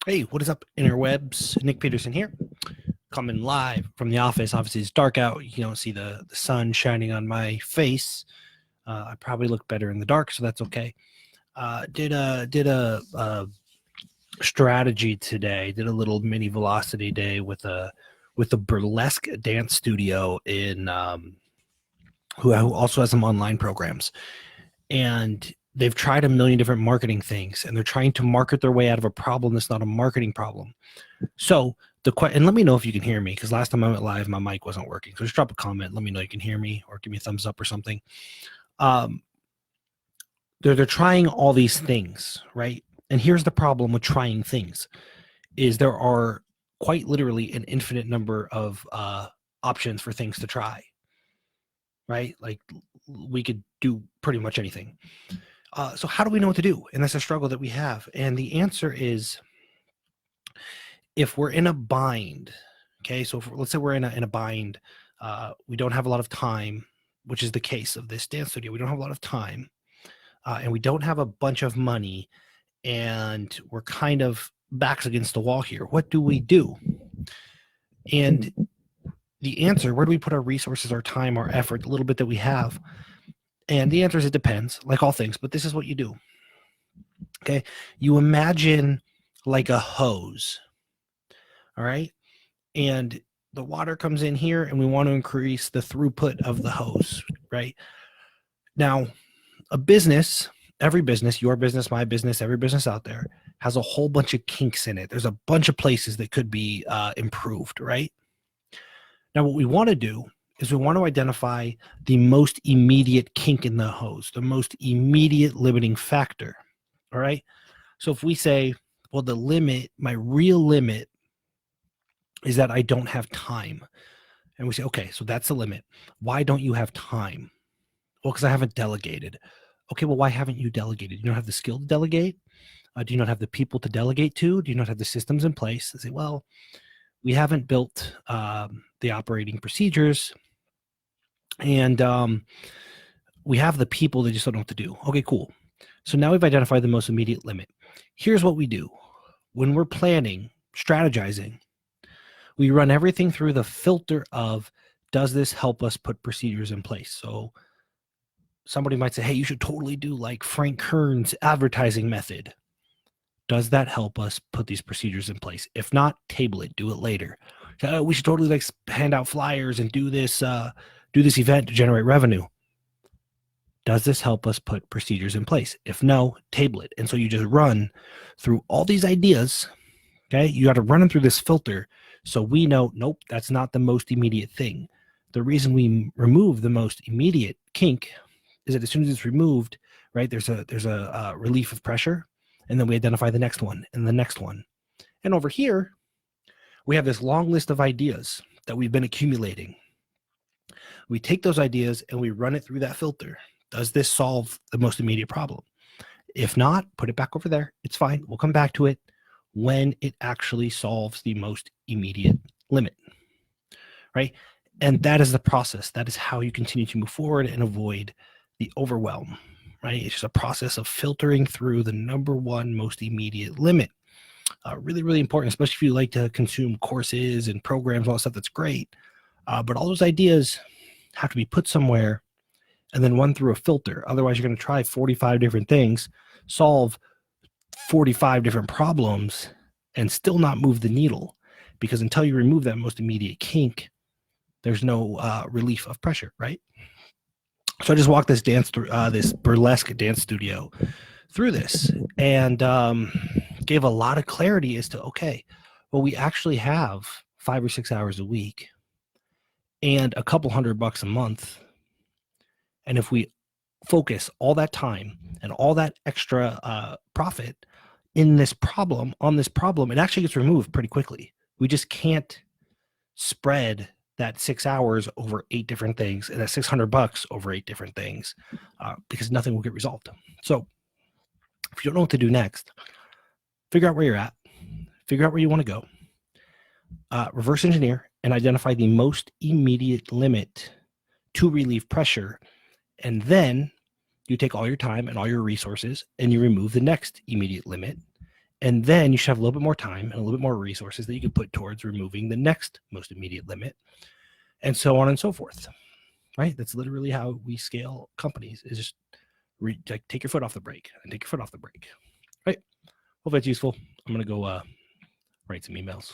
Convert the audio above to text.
Hey, what is up, interwebs? Nick Peterson here, coming live from the office. Obviously, it's dark out. You don't see the sun shining on my face. I probably look better in the dark, so that's okay. Did a strategy today. Did a little mini velocity day with a burlesque dance studio in who also has some online programs, and they've tried a million different marketing things, and they're trying to market their way out of a problem that's not a marketing problem. So and let me know if you can hear me, because last time I went live, my mic wasn't working. So just drop a comment. Let me know you can hear me, or give me a thumbs up or something. They're trying all these things, right? And here's the problem with trying things: is there are quite literally an infinite number of options for things to try, right? Like we could do pretty much anything. So how do we know what to do? And that's a struggle that we have. And the answer is, if we're in a bind, okay, so let's say we're in a bind, we don't have a lot of time, which is the case of this dance studio. We don't have a lot of time, and we don't have a bunch of money, and we're kind of backs against the wall here. What do we do? And the answer, where do we put our resources, our time, our effort, the little bit that we have? And the answer is it depends, like all things, but this is what you do. Okay, you imagine like a hose, all right? And the water comes in here, and we want to increase the throughput of the hose, right? Now, a business, every business, your business, my business, every business out there, has a whole bunch of kinks in it. There's a bunch of places that could be improved, right? Now, what we want to do is we want to identify the most immediate kink in the hose, the most immediate limiting factor, all right? So if we say, well, the limit, my real limit is that I don't have time. And we say, okay, so that's the limit. Why don't you have time? Well, because I haven't delegated. Okay, well, why haven't you delegated? You don't have the skill to delegate? Do you not have the people to delegate to? Do you not have the systems in place? They say, well, we haven't built the operating procedures, and we have the people that just don't know what to do. Okay, cool. So now we've identified the most immediate limit. Here's what we do. When we're planning, strategizing, we run everything through the filter of, does this help us put procedures in place? So somebody might say, hey, you should totally do like Frank Kern's advertising method. Does that help us put these procedures in place? If not, table it, do it later. We should totally like hand out flyers and do this event to generate revenue. Does this help us put procedures in place? If no, table it. And so you just run through all these ideas. Okay, you got to run them through this filter, so we know, nope, that's not the most immediate thing. The reason we remove the most immediate kink is that as soon as it's removed, right, there's a relief of pressure, and then we identify the next one and the next one. And over here, we have this long list of ideas that we've been accumulating. We take those ideas and we run it through that filter. Does this solve the most immediate problem? If not, put it back over there. It's fine. We'll come back to it when it actually solves the most immediate limit, right? And that is the process. That is how you continue to move forward and avoid the overwhelm, right? It's just a process of filtering through the number one most immediate limit. Really, really important, especially if you like to consume courses and programs, all that stuff. That's great. But all those ideas have to be put somewhere and then run through a filter. Otherwise, you're going to try 45 different things, solve 45 different problems, and still not move the needle, because until you remove that most immediate kink, there's no relief of pressure, right? So I just walked this this burlesque dance studio through this, and gave a lot of clarity as to, okay, well, we actually have 5 or 6 hours a week and a couple $100 a month. And if we focus all that time and all that extra profit on this problem, it actually gets removed pretty quickly. We just can't spread that 6 hours over 8 different things and that $600 over 8 different things, because nothing will get resolved. So if you don't know what to do next, figure out where you're at, figure out where you want to go, reverse engineer and identify the most immediate limit to relieve pressure. And then you take all your time and all your resources and you remove the next immediate limit. And then you should have a little bit more time and a little bit more resources that you could put towards removing the next most immediate limit, and so on and so forth. Right? That's literally how we scale companies, is just like take your foot off the brake and take your foot off the brake. Right? Hope that's useful. I'm going to go write some emails.